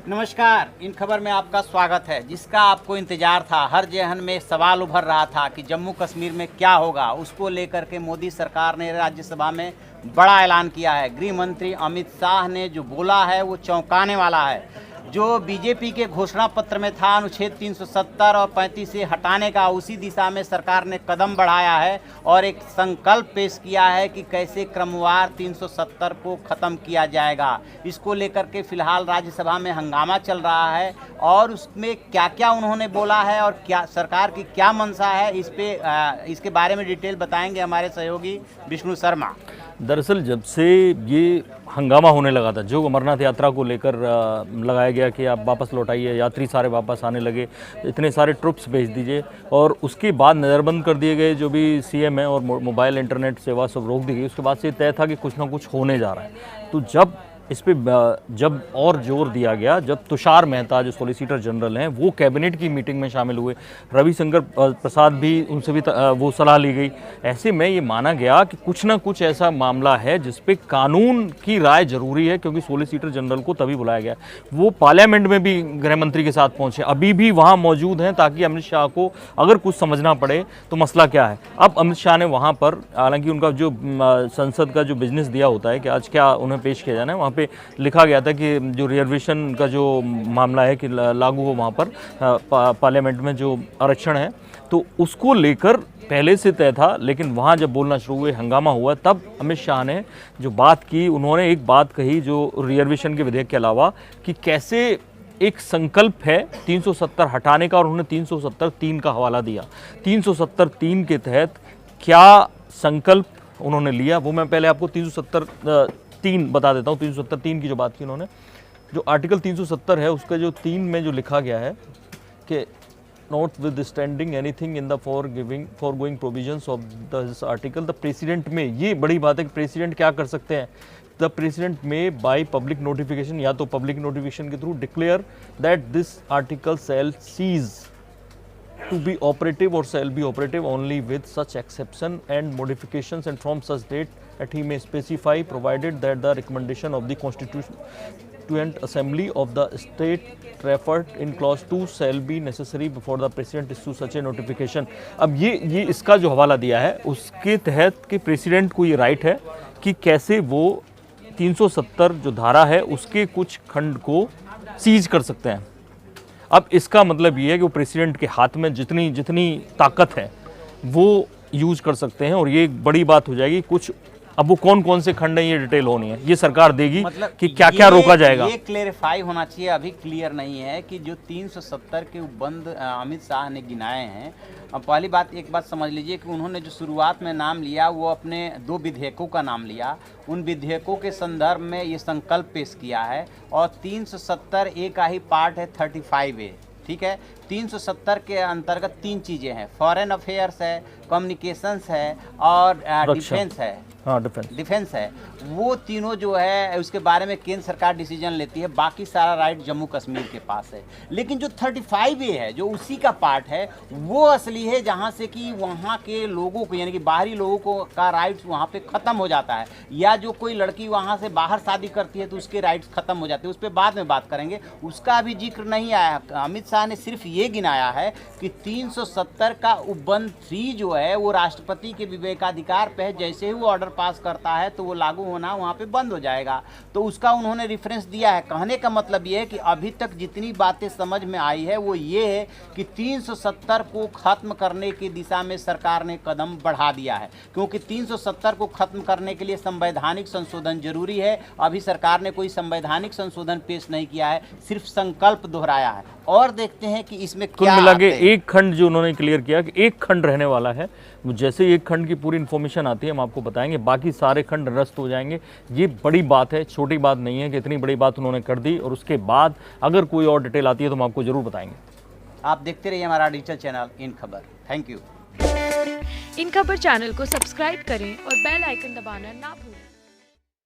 नमस्कार, इन खबर में आपका स्वागत है। जिसका आपको इंतजार था, हर जहन में सवाल उभर रहा था कि जम्मू कश्मीर में क्या होगा, उसको लेकर के मोदी सरकार ने राज्यसभा में बड़ा ऐलान किया है। गृह मंत्री अमित शाह ने जो बोला है वो चौंकाने वाला है। जो बीजेपी के घोषणा पत्र में था अनुच्छेद 370 और 35 से हटाने का, उसी दिशा में सरकार ने कदम बढ़ाया है और एक संकल्प पेश किया है कि कैसे क्रमवार 370 को ख़त्म किया जाएगा। इसको लेकर के फिलहाल राज्यसभा में हंगामा चल रहा है और उसमें क्या क्या उन्होंने बोला है और क्या सरकार की क्या मंशा है, इसके बारे में डिटेल बताएंगे हमारे सहयोगी विष्णु शर्मा। दरअसल जब से ये हंगामा होने लगा था, जो अमरनाथ यात्रा को लेकर लगाया गया कि आप वापस लौटाइए, यात्री सारे वापस आने लगे, इतने सारे ट्रुप्स भेज दीजिए, और उसके बाद नज़रबंद कर दिए गए जो भी सीएम है और मोबाइल इंटरनेट सेवा सब रोक दी गई। उसके बाद से तय था कि कुछ ना कुछ होने जा रहा है। तो जब इस पे जब और जोर दिया गया, जब तुषार मेहता जो सॉलिसिटर जनरल हैं वो कैबिनेट की मीटिंग में शामिल हुए, रविशंकर प्रसाद भी, उनसे भी वो सलाह ली गई। ऐसे में ये माना गया कि कुछ ना कुछ ऐसा मामला है जिस पे कानून की राय जरूरी है, क्योंकि सॉलिसिटर जनरल को तभी बुलाया गया। वो पार्लियामेंट में भी गृह मंत्री के साथ पहुंचे, अभी भी वहाँ मौजूद हैं, ताकि अमित शाह को अगर कुछ समझना पड़े तो मसला क्या है। अब अमित शाह ने वहाँ पर, हालांकि उनका जो संसद का जो बिजनेस दिया होता है कि आज क्या उन्हें पेश किया जाना है, वहाँ पे लिखा गया था कि जो रिजर्वेशन का जो मामला है कि लागू हो वहाँ पर पार्लियामेंट में जो आरक्षण है, तो उसको लेकर पहले से तय था। लेकिन वहाँ जब बोलना शुरू हुए, हंगामा हुआ, तब अमित शाह ने जो बात की, उन्होंने एक बात कही जो रिजर्वेशन के विधेयक के अलावा, कि कैसे एक संकल्प है 370 हटाने का, और उन्होंने 370(3) का हवाला दिया। 370(3) के तहत क्या संकल्प उन्होंने लिया वो मैं पहले आपको 370(3) बता देता हूँ। 370(3) की जो बात की उन्होंने, जो आर्टिकल 370 है उसका जो 3 में जो लिखा गया है कि not with standing anything in the for going provisions of this article, the president में, ये बड़ी बात है कि प्रेसिडेंट क्या कर सकते हैं। The president may by public notification, या तो पब्लिक नोटिफिकेशन के through declare that this article shall cease to be operative or shall be operative only with such exception and modifications, and from such date that he may specify, provided that the recommendation of the Constituent Assembly of the state referred in clause 2 shall be necessary before the president issue such a notification। अब ये इसका जो हवाला दिया है उसके तहत कि प्रेसिडेंट को ये राइट है कि कैसे वो 370 जो धारा है उसके कुछ खंड को सीज कर सकते हैं। अब इसका मतलब ये है कि वो प्रेसिडेंट के हाथ में जितनी ताकत है वो यूज कर सकते हैं, और ये एक बड़ी बात हो जाएगी। कुछ अब वो कौन से खंड है ये डिटेल होनी है, ये सरकार देगी, मतलब कि क्या क्या रोका जाएगा। ये क्लेरिफाई होना चाहिए, अभी क्लियर नहीं है कि जो 370 के बंद अमित शाह ने गिनाए हैं। अब पहली बात, एक बात समझ लीजिए कि उन्होंने जो शुरुआत में नाम लिया वो अपने 2 विधेयकों का नाम लिया, उन विधेयकों के संदर्भ में ये संकल्प पेश किया है, और 370A का ही पार्ट है 35A, ठीक है। 370 के अंतर्गत 3 चीज़ें हैं, फॉरेन अफेयर्स है, कम्युनिकेशंस है और डिफेंस है। हाँ, डिफेंस है। वो तीनों जो है उसके बारे में केंद्र सरकार डिसीजन लेती है, बाकी सारा राइट जम्मू कश्मीर के पास है। लेकिन जो 35A है, जो उसी का पार्ट है, वो असली है, जहाँ से कि वहाँ के लोगों को, यानी कि बाहरी लोगों को का राइट्स वहाँ पे ख़त्म हो जाता है, या जो कोई लड़की वहाँ से बाहर शादी करती है तो उसके राइट्स ख़त्म हो जाते हैं। उस पर बाद में बात करेंगे, उसका अभी जिक्र नहीं आया। अमित शाह ने सिर्फ ये गिनाया है कि 370 का उपबंध 3 जो है वो राष्ट्रपति के विवेकाधिकार पे है, जैसे ही वो ऑर्डर पास करता है तो वो लागू होना वहाँ पे बंद हो जाएगा। तो उसका उन्होंने रेफरेंस दिया है। कहने का मतलब ये है कि अभी तक जितनी बातें समझ में आई है वो ये है कि 370 को खत्म करने की दिशा में सरकार ने कदम बढ़ा दिया है, क्योंकि 370 को खत्म करने के लिए संवैधानिक संशोधन जरूरी है। अभी सरकार ने कोई संवैधानिक संशोधन पेश नहीं किया है, सिर्फ संकल्प दोहराया है। और देखते हैं कि इसमें क्या मिला के एक खंड जो उन्होंने क्लियर किया कि एक खंड रहने वाला है। जैसे एक खंड की पूरी इन्फॉर्मेशन आती है हम आपको बताएंगे, बाकी सारे खंड निरस्त हो जाएंगे। ये बड़ी बात है, छोटी बात नहीं है कि इतनी बड़ी बात उन्होंने कर दी, और उसके बाद अगर कोई और डिटेल आती है तो हम आपको जरूर बताएंगे। आप देखते रहिए हमारा डिजिटल चैनल इन खबर। Thank you. इन खबर चैनल को सब्सक्राइब करें और बेल आइकन दबाना ना भूलें।